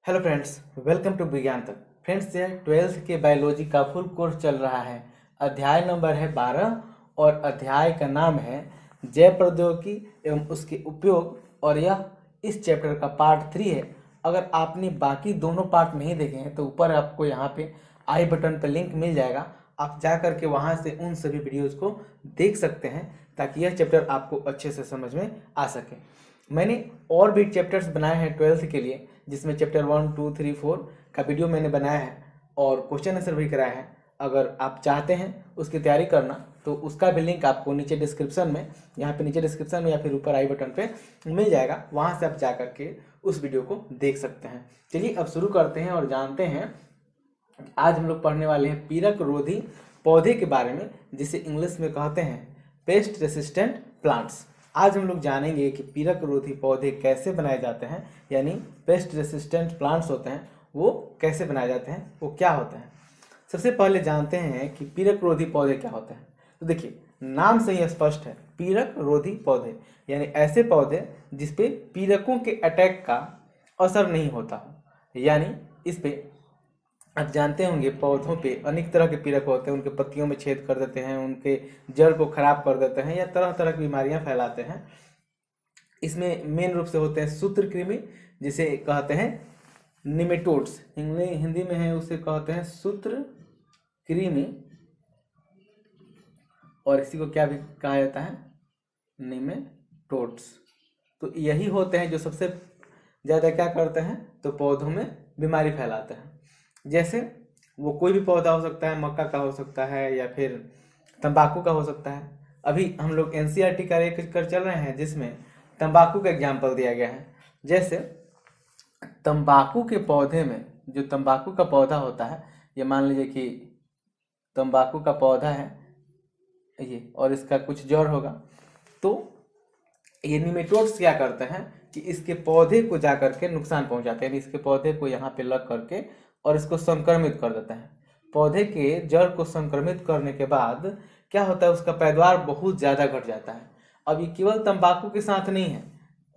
Hello friends, welcome to विज्ञान तक। Friends, ये 12th के बायोलॉजी का फुल कोर्स चल रहा है। अध्याय नंबर है 12 और अध्याय का नाम है जैव प्रौद्योगिकी एवं उसके उपयोग, और यह इस चैप्टर का पार्ट 3 है। अगर आपने बाकी दोनों पार्ट नहीं देखे हैं तो ऊपर आपको यहाँ पे आई बटन पर लिंक मिल जाएगा, आप जा करके वहाँ से उन सभी वीडियोज़ को देख सकते हैं ताकि यह चैप्टर आपको अच्छे से समझ में आ सके। मैंने और भी चैप्टर्स बनाए हैं 12th के लिए, जिसमें चैप्टर 1, 2, 3, 4 का वीडियो मैंने बनाया है और क्वेश्चन आंसर भी कराया है। अगर आप चाहते हैं उसकी तैयारी करना तो उसका भी लिंक आपको नीचे डिस्क्रिप्शन में, यहाँ पे नीचे डिस्क्रिप्शन में या फिर ऊपर आई बटन पे मिल जाएगा, वहाँ से आप जा करके उस वीडियो को देख सकते हैं। चलिए अब शुरू करते हैं और जानते हैं। आज हम लोग पढ़ने वाले हैं पीड़क रोधी पौधे के बारे में, जिसे इंग्लिश में कहते हैं पेस्ट रेसिस्टेंट प्लांट्स। आज हम लोग जानेंगे कि पीड़क रोधी पौधे कैसे बनाए जाते हैं, यानी पेस्ट रेसिस्टेंट प्लांट्स होते हैं वो कैसे बनाए जाते हैं, वो क्या होते हैं। सबसे पहले जानते हैं कि पीड़क रोधी पौधे क्या होते हैं। तो देखिए, नाम से ही स्पष्ट है, पीड़क रोधी पौधे यानी ऐसे पौधे जिसपे पीड़कों के अटैक का असर नहीं होता हो। यानी इस पे आप जानते होंगे पौधों पे अनेक तरह के पीड़क होते हैं, उनके पत्तियों में छेद कर देते हैं, उनके जड़ को खराब कर देते हैं या तरह तरह की बीमारियां फैलाते हैं। इसमें मेन रूप से होते हैं सूत्रकृमि, जिसे कहते हैं निमेटोड्स। हिंदी में है उसे कहते हैं सूत्रकृमि, और इसी को क्या भी कहा जाता है, निमेटोड्स। तो यही होते हैं जो सबसे ज़्यादा क्या करते हैं, तो पौधों में बीमारी फैलाते हैं। जैसे वो कोई भी पौधा हो सकता है, मक्का का हो सकता है या फिर तंबाकू का हो सकता है। अभी हम लोग एनसीईआरटी कर चल रहे हैं जिसमें तंबाकू का एग्जाम्पल दिया गया है। जैसे तंबाकू के पौधे में, जो तंबाकू का पौधा होता है, ये मान लीजिए कि तंबाकू का पौधा है ये, और इसका कुछ जड़ होगा, तो ये निमेटोड्स क्या करते हैं कि इसके पौधे को जा करके नुकसान पहुंचाते हैं, इसके पौधे को यहाँ पे लग करके और इसको संक्रमित कर देते हैं। पौधे के जड़ को संक्रमित करने के बाद क्या होता है, उसका पैदावार बहुत ज़्यादा घट जाता है। अब ये केवल तंबाकू के साथ नहीं है,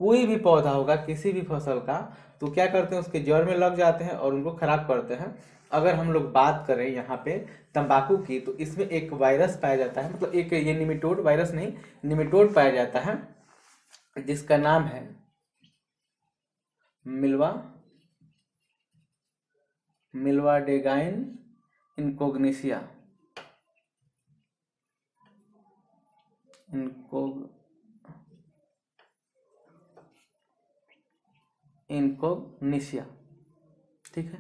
कोई भी पौधा होगा किसी भी फसल का, तो क्या करते हैं उसके जड़ में लग जाते हैं और उनको खराब करते हैं। अगर हम लोग बात करें यहाँ पे तंबाकू की, तो इसमें एक वायरस पाया जाता है, मतलब एक ये निमेटोड, वायरस नहीं, निमेटोड पाया जाता है, जिसका नाम है मिल्वाडेगाइन इनकोग्निशिया। ठीक है,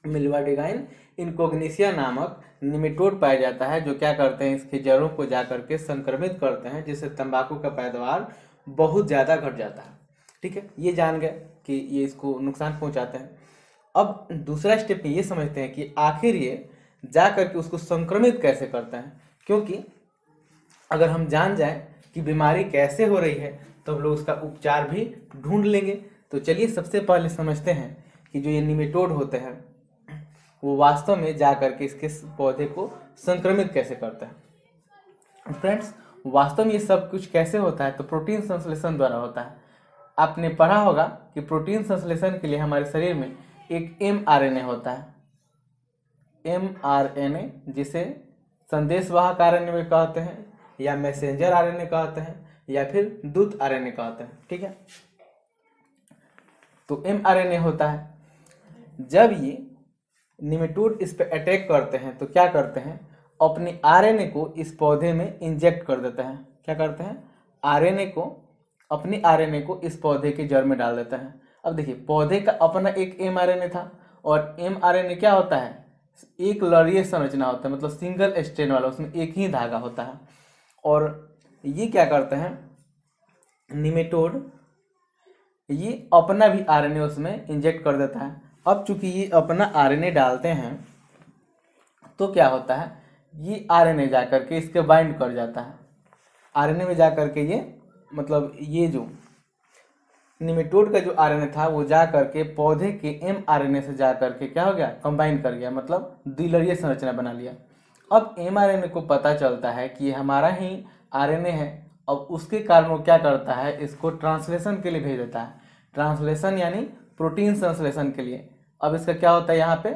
मिल्वाडेगाइन इनकोग्निशिया नामक निमेटोड पाया जाता है, जो क्या करते हैं इसके जड़ों को जाकर के संक्रमित करते हैं, जिससे तंबाकू का पैदावार बहुत ज़्यादा घट जाता है। ठीक है, ये जान गए कि ये इसको नुकसान पहुंचाते हैं। अब दूसरा स्टेप में ये समझते हैं कि आखिर ये जा करके उसको संक्रमित कैसे करते हैं, क्योंकि अगर हम जान जाएं कि बीमारी कैसे हो रही है तो हम लोग उसका उपचार भी ढूंढ लेंगे। तो चलिए सबसे पहले समझते हैं कि जो ये निमेटोड होते हैं वो वास्तव में जा करके इसके पौधे को संक्रमित कैसे करते हैं। फ्रेंड्स, वास्तव में ये सब कुछ कैसे होता है, तो प्रोटीन संश्लेषण द्वारा होता है। आपने पढ़ा होगा कि प्रोटीन संश्लेषण के लिए हमारे शरीर में एक mRNA होता है, mRNA, जिसे संदेशवाहक RNA भी कहते हैं या मैसेंजर RNA कहते हैं या फिर दूत RNA कहते हैं। ठीक है, तो mRNA होता है। जब ये निमेटोड इस पे अटैक करते हैं तो क्या करते हैं, अपने RNA को इस पौधे में इंजेक्ट कर देते हैं। क्या करते हैं, अपने RNA को इस पौधे के जड़ में डाल देते हैं। अब देखिए, पौधे का अपना एक mRNA था, और mRNA क्या होता है, एक लड़ीय संरचना होता है, मतलब सिंगल स्ट्रैंड वाला, उसमें एक ही धागा होता है। और ये क्या करते हैं, निमेटोड ये अपना भी RNA उसमें इंजेक्ट कर देता है। अब चूंकि ये अपना RNA डालते हैं तो क्या होता है, ये RNA जाकर के इसके बाइंड कर जाता है। RNA में जाकर के ये, मतलब ये जो निमेटोड का जो RNA था वो जा करके पौधे के mRNA से जा करके क्या हो गया, कंबाइन कर गया, मतलब द्विलड़ीय संरचना बना लिया। अब mRNA को पता चलता है कि ये हमारा ही RNA है। अब उसके कारण वो क्या करता है, इसको ट्रांसलेशन के लिए भेज देता है। ट्रांसलेशन यानी प्रोटीन संश्लेषण के लिए। अब इसका क्या होता है, यहाँ पे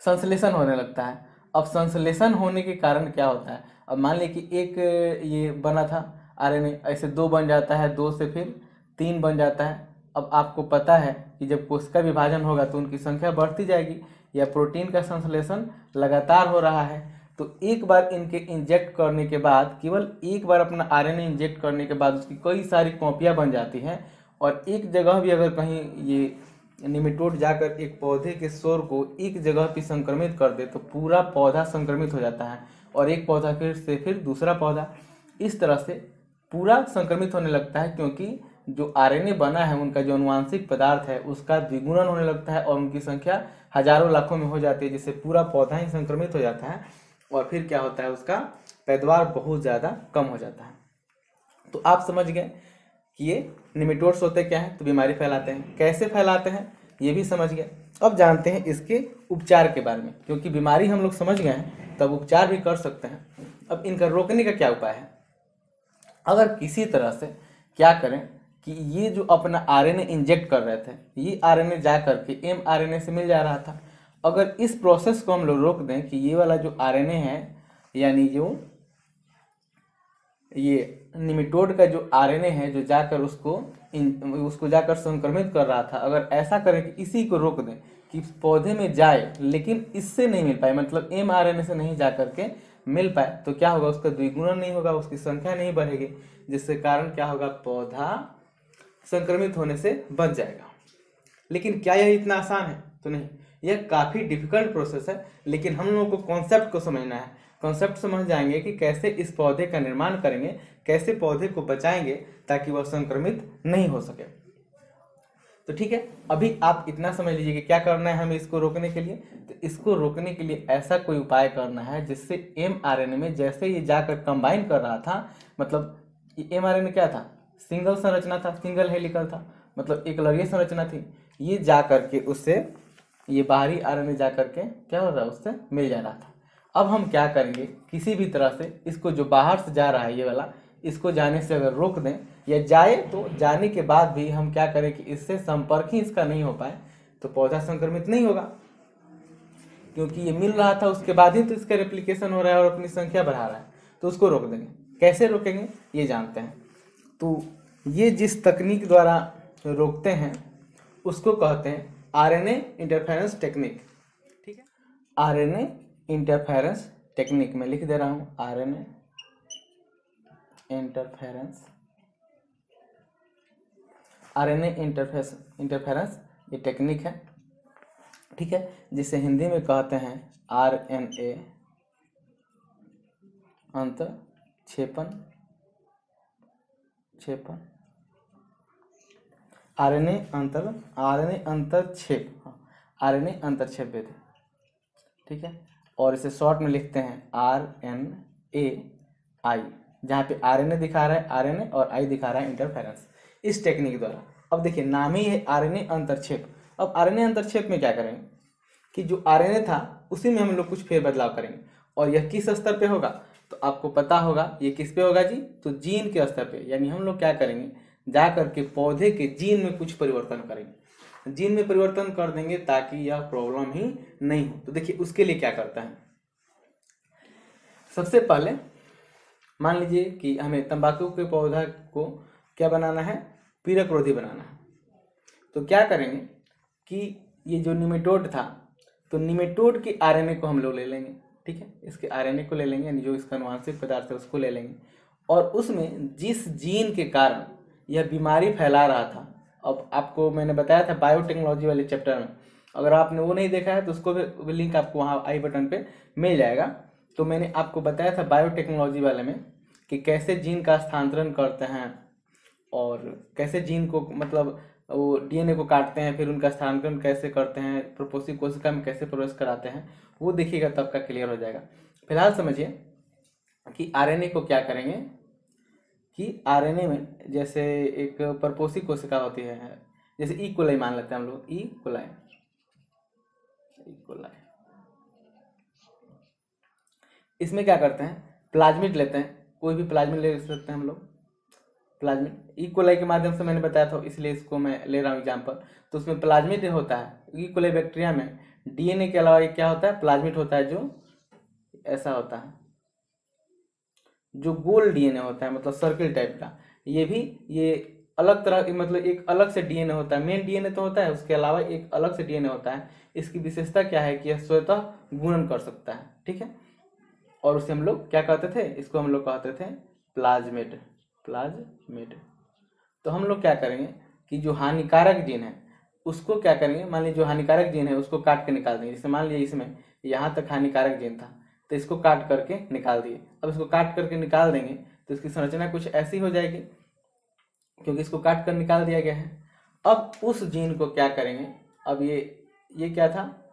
संश्लेषण होने लगता है। अब संश्लेषण होने के कारण क्या होता है, अब मान लीजिए कि एक ये बना था आरएनए, ऐसे 2 बन जाता है, 2 से फिर 3 बन जाता है। अब आपको पता है कि जब कोशिका विभाजन होगा तो उनकी संख्या बढ़ती जाएगी, या प्रोटीन का संश्लेषण लगातार हो रहा है। तो एक बार इनके इंजेक्ट करने के बाद, केवल एक बार अपना आरएनए इंजेक्ट करने के बाद उसकी कई सारी कॉपियाँ बन जाती हैं, और एक जगह भी अगर कहीं ये निमेटोड जाकर एक पौधे के शोर को एक जगह पे संक्रमित कर दे तो पूरा पौधा संक्रमित हो जाता है, और एक पौधा फिर दूसरा पौधा, इस तरह से पूरा संक्रमित होने लगता है। क्योंकि जो आरएनए बना है, उनका जो आनुवांशिक पदार्थ है उसका द्विगुणन होने लगता है, और उनकी संख्या हजारों लाखों में हो जाती है, जिससे पूरा पौधा ही संक्रमित हो जाता है, और फिर क्या होता है, उसका पैदावार बहुत ज़्यादा कम हो जाता है। तो आप समझ गए कि ये निमेटोड्स होते क्या हैं, तो बीमारी फैलाते हैं। कैसे फैलाते हैं ये भी समझ गए। अब जानते हैं इसके उपचार के बारे में, क्योंकि बीमारी हम लोग समझ गए हैं तब उपचार भी कर सकते हैं। अब इनका रोकने का क्या उपाय है। अगर किसी तरह से क्या करें कि ये जो अपना आरएनए इंजेक्ट कर रहे थे, ये आरएनए जा करके एमआरएनए से मिल जा रहा था, अगर इस प्रोसेस को हम लोग रोक दें कि ये वाला जो आरएनए है, यानी जो ये निमेटोड का जो आरएनए है जो जाकर उसको जाकर संक्रमित कर रहा था, अगर ऐसा करें कि इसी को रोक दें कि पौधे में जाए लेकिन इससे नहीं मिल पाए, मतलब एमआरएनए से नहीं जा करके मिल पाए, तो क्या होगा, उसका द्विगुणन नहीं होगा, उसकी संख्या नहीं बढ़ेगी, जिससे कारण क्या होगा, पौधा संक्रमित होने से बच जाएगा। लेकिन क्या यह इतना आसान है, तो नहीं, यह काफ़ी डिफिकल्ट प्रोसेस है। लेकिन हम लोगों को कॉन्सेप्ट को समझना है। कॉन्सेप्ट समझ जाएंगे कि कैसे इस पौधे का निर्माण करेंगे, कैसे पौधे को बचाएंगे ताकि वह संक्रमित नहीं हो सके। तो ठीक है, अभी आप इतना समझ लीजिए कि क्या करना है हमें इसको रोकने के लिए। तो इसको रोकने के लिए ऐसा कोई उपाय करना है जिससे एमआरएनए में, जैसे ये जाकर कंबाइन कर रहा था, मतलब एमआरएनए क्या था, सिंगल संरचना था, सिंगल हेलिकल था, मतलब एक लड़ीय संरचना थी। ये जा करके उससे, ये बाहरी आरएनए जा करके क्या हो रहा है, उससे मिल जा रहा था। अब हम क्या करेंगे, किसी भी तरह से इसको जो बाहर से जा रहा है ये वाला, इसको जाने से अगर रोक दें, या जाए तो जाने के बाद भी हम क्या करें कि इससे संपर्क ही इसका नहीं हो पाए, तो पौधा संक्रमित नहीं होगा। क्योंकि ये मिल रहा था उसके बाद ही तो इसका रेप्लिकेशन हो रहा है और अपनी संख्या बढ़ा रहा है, तो उसको रोक देंगे। कैसे रोकेंगे ये जानते हैं। तो ये जिस तकनीक द्वारा रोकते हैं उसको कहते हैं आरएनए इंटरफेरेंस टेक्निक। ठीक है, आरएनए इंटरफेरेंस टेक्निक में लिख दे रहा हूँ, आरएनए इंटरफेरेंस, आरएनए इंटरफेरेंस ये टेक्निक है, ठीक है, जिसे हिंदी में कहते हैं आरएनए अंतःक्षेपण, आरएनए अंतःक्षेप विधि, ठीक है। और इसे शॉर्ट में लिखते हैं RNAi, जहाँ पे आरएनए दिखा रहा है आरएनए और आई दिखा रहा है इंटरफेरेंस, इस टेक्निक द्वारा। अब देखिए नाम ही है आरएनए अंतरक्षेप। अब आरएनए अंतरक्षेप में क्या करेंगे कि जो आरएनए था उसी में हम लोग कुछ फेर बदलाव करेंगे, और यह किस स्तर पे होगा, तो आपको पता होगा ये किस पे होगा जी, तो जीन के स्तर पे। यानी हम लोग क्या करेंगे, जा करके पौधे के जीन में कुछ परिवर्तन करेंगे, जीन में परिवर्तन कर देंगे ताकि यह प्रॉब्लम ही नहीं हो। तो देखिए उसके लिए क्या करता है, सबसे पहले मान लीजिए कि हमें तंबाकू के पौधा को क्या बनाना है, पीड़करोधी बनाना है। तो क्या करेंगे कि ये जो निमेटोड था, तो निमेटोड के आरएनए को हम लोग ले लेंगे, ठीक है, इसके आरएनए को ले लेंगे, यानी जो इसका आनुवांशिक पदार्थ है उसको ले लेंगे, और उसमें जिस जीन के कारण यह बीमारी फैला रहा था, अब आपको मैंने बताया था बायोटेक्नोलॉजी वाले चैप्टर में, अगर आपने वो नहीं देखा है तो उसको भी लिंक आपको वहाँ आई बटन पे मिल जाएगा। तो मैंने आपको बताया था बायोटेक्नोलॉजी वाले में कि कैसे जीन का स्थानांतरण करते हैं, और कैसे जीन को, मतलब वो डीएनए को काटते हैं, फिर उनका स्थानांतरण कैसे करते हैं, प्रोपोसी कोशिका में कैसे प्रवेश कराते हैं, वो देखिएगा तब का क्लियर हो जाएगा। फिलहाल समझिए कि आरएनए को क्या करेंगे कि आरएनए में जैसे एक परपोषी कोशिका होती है, जैसे ई कोलाई मान लेते हैं हम लोग, ई कोलाई, इसमें क्या करते हैं, प्लाज्मिड लेते हैं, कोई भी प्लाज्मिड ले सकते हैं हम लोग, प्लाज्मिड ई कोलाई के माध्यम से मैंने बताया था, इसलिए इसको मैं ले रहा हूँ एग्जाम्पल। तो उसमें प्लाज्मिड होता है। ई कोलाई बैक्टीरिया में डीएनए के अलावा एक क्या होता है, प्लाज्मिड होता है, जो ऐसा होता है, जो गोल डीएनए होता है, मतलब सर्किल टाइप का। ये अलग तरह, मतलब एक अलग से डीएनए होता है। मेन डीएनए तो होता है, उसके अलावा एक अलग से डीएनए होता है। इसकी विशेषता क्या है कि यह स्वतः गुणन कर सकता है, ठीक है। और उसे हम लोग क्या कहते थे, इसको हम लोग कहते थे प्लाज्मिड। प्लाज्मिड। तो हम लोग क्या करेंगे कि जो हानिकारक जीन है उसको क्या करेंगे, मान लीजिए जो हानिकारक जीन है उसको काट के निकाल देंगे। जैसे मान लीजिए इसमें यहाँ तक हानिकारक जीन था, तो इसको काट करके निकाल दिए। अब इसको काट करके निकाल देंगे तो इसकी संरचना कुछ ऐसी हो जाएगी, क्योंकि इसको काट कर निकाल दिया गया है। अब उस जीन को क्या करेंगे, अब ये क्या था,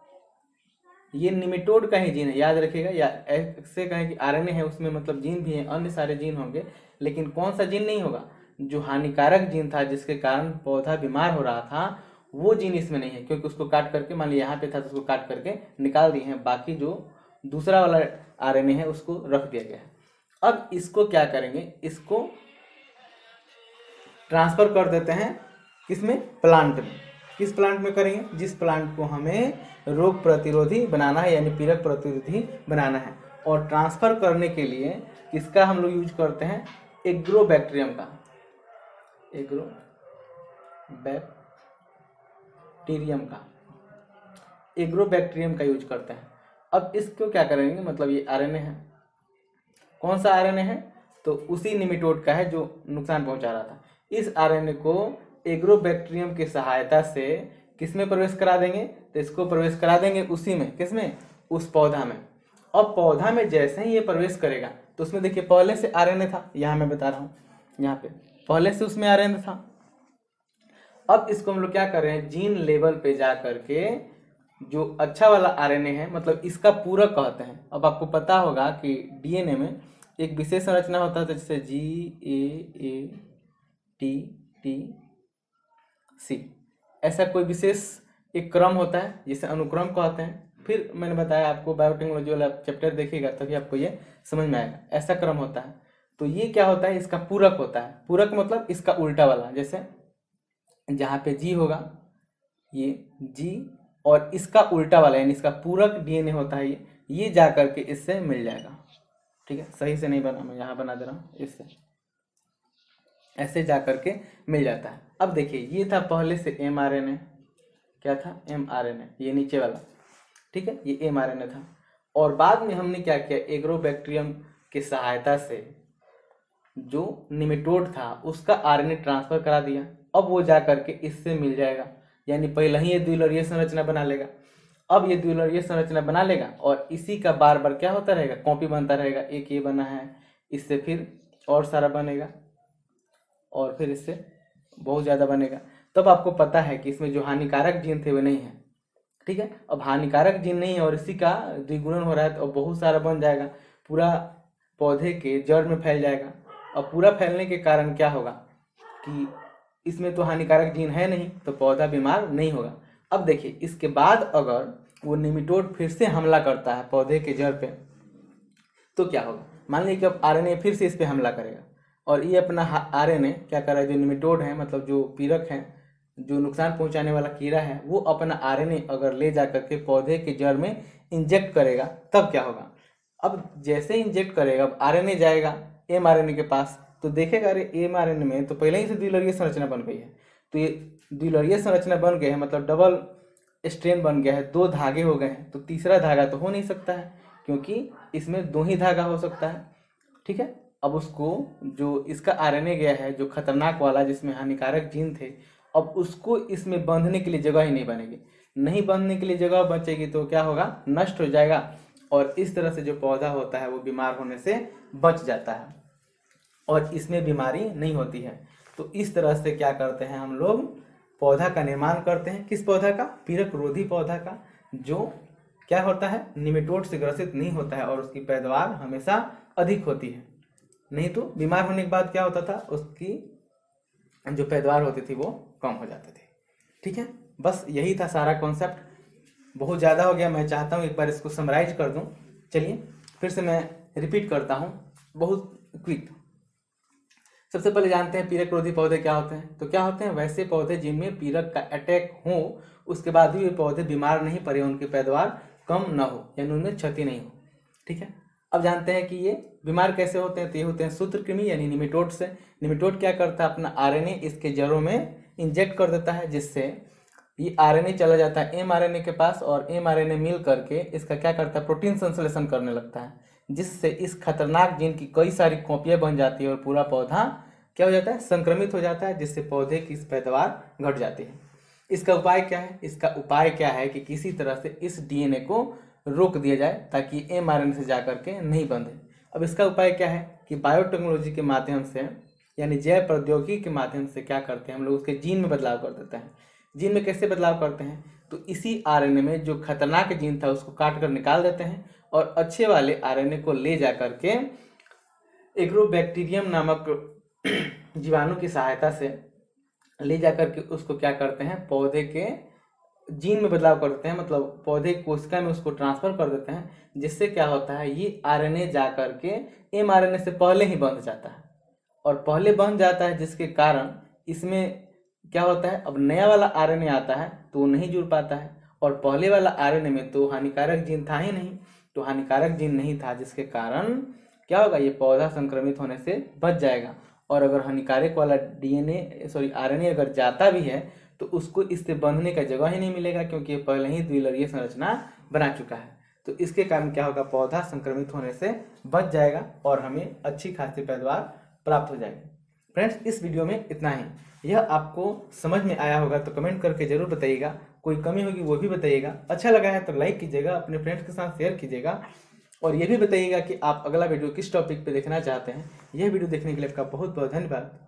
ये निमेटोड का ही जीन है, याद रखिएगा। या ऐसे कहें कि आरएनए है, उसमें मतलब जीन भी है, अन्य सारे जीन होंगे, लेकिन कौन सा जीन नहीं होगा, जो हानिकारक जीन था जिसके कारण पौधा बीमार हो रहा था, वो जीन इसमें नहीं है, क्योंकि उसको काट करके, मान लिया यहाँ पे था तो उसको काट करके निकाल दिए हैं। बाकी जो दूसरा वाला आरएनए है उसको रख दिया गया है। अब इसको क्या करेंगे, इसको ट्रांसफर कर देते हैं किसमें, प्लांट में। किस प्लांट में करेंगे, जिस प्लांट को हमें रोग प्रतिरोधी बनाना है, यानी पीड़क प्रतिरोधी बनाना है। और ट्रांसफर करने के लिए किसका हम लोग यूज करते हैं, एग्रोबैक्टीरियम का। एग्रोबैक्टीरियम का यूज करते हैं। अब इसको क्या करेंगे, मतलब ये आरएनए है, कौन सा आरएनए है, तो उसी निमेटोड का है जो नुकसान पहुंचा रहा था। इस आरएनए को एग्रोबैक्टीरियम की सहायता से किसमें प्रवेश करा देंगे, तो इसको प्रवेश करा देंगे उसी में, किसमें, उस पौधा में। अब पौधा में जैसे ही ये प्रवेश करेगा तो उसमें देखिए पहले से आरएनए था, यहाँ मैं बता रहा हूँ, यहाँ पे पहले से उसमें आरएनए था। अब इसको हम लोग क्या कर रहे हैं, जीन लेवल पे जा करके जो अच्छा वाला आरएनए है, मतलब इसका पूरक कहते हैं। अब आपको पता होगा कि डीएनए में एक विशेष संरचना होता है, तो जैसे GAATTC, ऐसा कोई विशेष एक क्रम होता है जिसे अनुक्रम कहते हैं। फिर मैंने बताया आपको, बायोटेक्नोलॉजी वाला चैप्टर देखिएगा तभी आपको ये समझ में आएगा, ऐसा क्रम होता है। तो ये क्या होता है, इसका पूरक होता है। पूरक मतलब इसका उल्टा वाला, जैसे जहाँ पे G होगा, ये G, और इसका उल्टा वाला यानी इसका पूरक डीएनए होता है, ये जा करके इससे मिल जाएगा, ठीक है। सही से नहीं बना, मैं यहाँ बना दे रहा हूँ, इससे ऐसे जा करके मिल जाता है। अब देखिए ये था पहले से mRNA, क्या था, mRNA, ये नीचे वाला, ठीक है, ये mRNA था। और बाद में हमने क्या किया, एग्रोबैक्टीरियम की सहायता से जो निमेटोड था उसका आरएनए ट्रांसफर करा दिया। अब वो जा करके इससे मिल जाएगा, यानी पहले ही ये द्विलरीय संरचना बना लेगा। अब ये द्विलरीय संरचना बना लेगा और इसी का बार बार क्या होता रहेगा, कॉपी बनता रहेगा। एक ये बना है, इससे फिर और सारा बनेगा, और फिर इससे बहुत ज़्यादा बनेगा। तब आपको पता है कि इसमें जो हानिकारक जीन थे वे नहीं है, ठीक है। अब हानिकारक जीन नहीं है और इसी का द्विगुणन हो रहा है, तो बहुत सारा बन जाएगा, पूरा पौधे के जड़ में फैल जाएगा। और पूरा फैलने के कारण क्या होगा कि इसमें तो हानिकारक जीन है नहीं, तो पौधा बीमार नहीं होगा। अब देखिए इसके बाद अगर वो निमेटोड फिर से हमला करता है पौधे के जड़ पे, तो क्या होगा, मान लीजिए कि अब आरएनए फिर से इस पे हमला करेगा, और ये अपना आरएनए क्या कर रहा है, जो निमेटोड है, मतलब जो पीड़क है, जो नुकसान पहुंचाने वाला कीड़ा है, वो अपना आरएनए अगर ले जा करके पौधे के जड़ में इंजेक्ट करेगा, तब क्या होगा। अब जैसे इंजेक्ट करेगा, अब आरएनए जाएगा mRNA के पास, तो देखेगा अरे mRNA में तो पहले ही से द्विलरीय संरचना बन गई है। तो ये द्विलरीय संरचना बन गए है, मतलब डबल स्ट्रेन बन गया है, 2 धागे हो गए हैं, तो तीसरा धागा तो हो नहीं सकता है, क्योंकि इसमें 2 ही धागा हो सकता है, ठीक है। अब उसको जो इसका आरएनए गया है, जो खतरनाक वाला जिसमें हानिकारक जीन थे, अब उसको इसमें बांधने के लिए जगह ही नहीं बनेगी। नहीं बांधने के लिए जगह बचेगी तो क्या होगा, नष्ट हो जाएगा, और इस तरह से जो पौधा होता है वो बीमार होने से बच जाता है, और इसमें बीमारी नहीं होती है। तो इस तरह से क्या करते हैं हम लोग, पौधा का निर्माण करते हैं। किस पौधा का, पीड़क रोधी पौधा का, जो क्या होता है, निमेटोड से ग्रसित नहीं होता है, और उसकी पैदावार हमेशा अधिक होती है। नहीं तो बीमार होने के बाद क्या होता था, उसकी जो पैदावार होती थी वो कम हो जाती थी, ठीक है। बस यही था सारा कॉन्सेप्ट, बहुत ज़्यादा हो गया, मैं चाहता हूँ एक बार इसको समराइज कर दूँ। चलिए फिर से मैं रिपीट करता हूँ, बहुत क्विक। सबसे पहले जानते हैं पीड़क रोधी पौधे क्या होते हैं। तो क्या होते हैं, वैसे पौधे जिनमें पीड़क का अटैक हो उसके बाद भी वे पौधे बीमार नहीं पड़े, उनकी पैदावार कम न हो, यानी उनमें क्षति नहीं हो। ठीक है, अब जानते हैं कि ये बीमार कैसे होते हैं। तो ये होते हैं सूत्रकृमि यानी निमेटोड से। निमेटोड क्या करता है, अपना आरएनए इसके जड़ों में इंजेक्ट कर देता है, जिससे ये आरएनए चला जाता है एमआरएनए के पास, और एमआरएनए मिल करके इसका क्या करता है, प्रोटीन संश्लेषण करने लगता है, जिससे इस खतरनाक जीन की कई सारी कॉपियां बन जाती है और पूरा पौधा क्या हो जाता है, संक्रमित हो जाता है, जिससे पौधे की पैदावार घट जाती है। इसका उपाय क्या है, इसका उपाय क्या है कि किसी तरह से इस डीएनए को रोक दिया जाए ताकि एमआरएनए से जाकर के नहीं बंधे। अब इसका उपाय क्या है कि बायोटेक्नोलॉजी के माध्यम से यानी जैव प्रौद्योगिकी के माध्यम से क्या करते हैं हम लोग, उसके जीन में बदलाव कर देते हैं। जीन में कैसे बदलाव करते हैं, तो इसी आरएनए में जो खतरनाक जीन था उसको काट कर निकाल देते हैं और अच्छे वाले आरएनए को ले जा करके एग्रोबैक्टीरियम नामक जीवाणु की सहायता से ले जा करके उसको क्या करते हैं, पौधे के जीन में बदलाव करते हैं, मतलब पौधे कोशिका में उसको ट्रांसफर कर देते हैं, जिससे क्या होता है, ये आरएनए जा करके एमआरएनए से पहले ही बंध जाता है और पहले बंध जाता है, जिसके कारण इसमें क्या होता है, अब नया वाला आरएनए आता है तो वो नहीं जुड़ पाता है, और पहले वाला आरएनए में तो हानिकारक जीन था ही नहीं, तो हानिकारक जीन नहीं था, जिसके कारण क्या होगा, ये पौधा संक्रमित होने से बच जाएगा। और अगर हानिकारक वाला आरएनए अगर जाता भी है तो उसको इससे बंधने का जगह ही नहीं मिलेगा, क्योंकि ये पहले ही द्विलरीय संरचना बना चुका है। तो इसके कारण क्या होगा, पौधा संक्रमित होने से बच जाएगा और हमें अच्छी खासी पैदावार प्राप्त हो जाएगी। फ्रेंड्स, इस वीडियो में इतना ही। यह आपको समझ में आया होगा तो कमेंट करके जरूर बताइएगा, कोई कमी होगी वो भी बताइएगा। अच्छा लगा है तो लाइक कीजिएगा, अपने फ्रेंड्स के साथ शेयर कीजिएगा, और ये भी बताइएगा कि आप अगला वीडियो किस टॉपिक पे देखना चाहते हैं। यह वीडियो देखने के लिए आपका बहुत बहुत धन्यवाद।